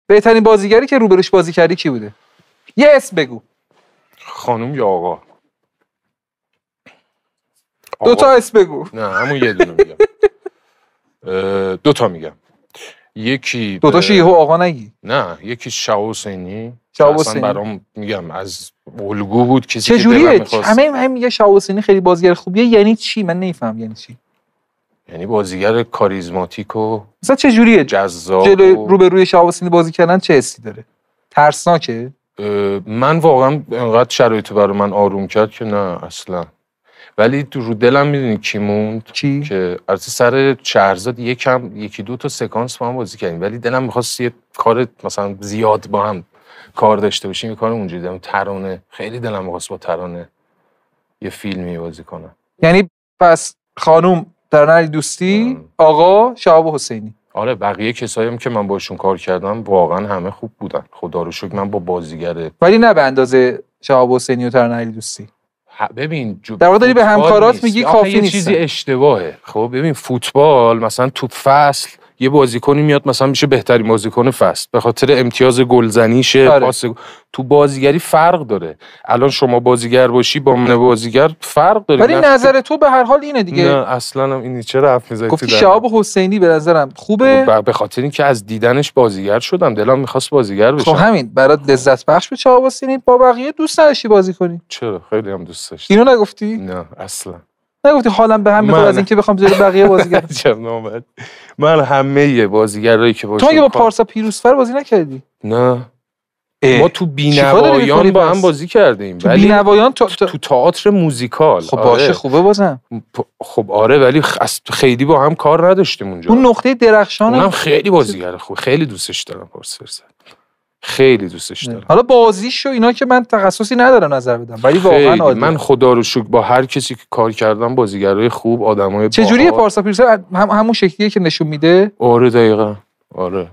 بهترین بازیگری که روبروش بازی کردی کی بوده؟ یه اسم بگو. خانم یا آقا؟ دو تا اسم بگو. نه همون یه دونه میگم. دو تا میگم. یکی دو تاشو یهو آقا نگی. نه یکی شهاب حسینی. شهاب اصلا حسینی برام میگم از الگو بود کسی چه که جوریه؟ دلم همه میگه شهاب حسینی خیلی بازیگر خوبیه، یعنی چی؟ من نمیفهم یعنی چی. یعنی بازیگر کاریزماتیک و مثلا چه جوریه؟ جذاب. جلو روبروی شهاب حسینی بازی کردن چه حسی داره؟ ترسناکه؟ من واقعا انقدر شرایط برای من آروم کرد که نه اصلا. ولی تو رو دلم میدونی کی موند؟ کی؟ که از سر شهرزاد یکی دو تا سکانس با هم بازی کردیم، ولی دلم می‌خواست یه کار مثلا زیاد با هم کار داشته باشیم. یه کار اونجوری دارم. ترانه خیلی دلم می‌خواست با ترانه یه فیلمی بازی کنم. یعنی پس خانوم ترانه دوستی، آقا شهاب حسینی. آره بقیه کسایی هم که من باشون کار کردم واقعا همه خوب بودن. خدا رو شکر من با بازیگر ولی نه به اندازه شهاب حسینی و ترانه دوستی. ببین در واقع داری به همکارات میگی کافی نیست. یه چیزی اشتباهه. خب ببین فوتبال مثلا تو فصل یه بازیکنی میاد مثلا میشه بهترین بازیکن فصل به خاطر امتیاز گلزنیشه. آره. پاس تو بازیگری فرق داره. الان شما بازیگر باشی با من بازیگر فرق داره. ولی نظر تو به هر حال اینه دیگه. نه اصلا هم اینی چرا حرف میزنی؟ گفتی شهاب حسینی به نظرم خوبه به خاطر اینکه از دیدنش بازیگر شدم، دلم می‌خواست بازیگر بشم. خب همین برات لذت بخش بود شهاب حسینی. با بقیه دوست نداشتی بازی کنی؟ چرا؟ خیلی هم دوست داشتم. اینو نگفتی؟ نه اصلا نگفتی حالم به هم میخواد از اینکه بخوام جلوی بقیه بازیگر. من همه بازیگرایی که تو مگه با پارسا پیروزفر بازی نکردی؟ نه ما تو بینوایان با هم بازی کردیم. تو بینوایان تو تئاتر موزیکال. خب باشه خوبه بازم. خب آره ولی خیلی با هم کار نداشتیم اونجا. اون نقطه درخشان اونم خیلی بازیگر خوب. خیلی دوستش دارم پارسا. خیلی دوستش دارم. حالا بازیش و اینا که من تخصصی ندارم نظر بدم، ولی واقعا عالی. من خدا رو شکر با هر کسی که کار کردم بازیگرای خوب، آدمای چه جوریه پارسا پیروزفر؟ همون شکلیه که نشون میده؟ آره دقیقاً. آره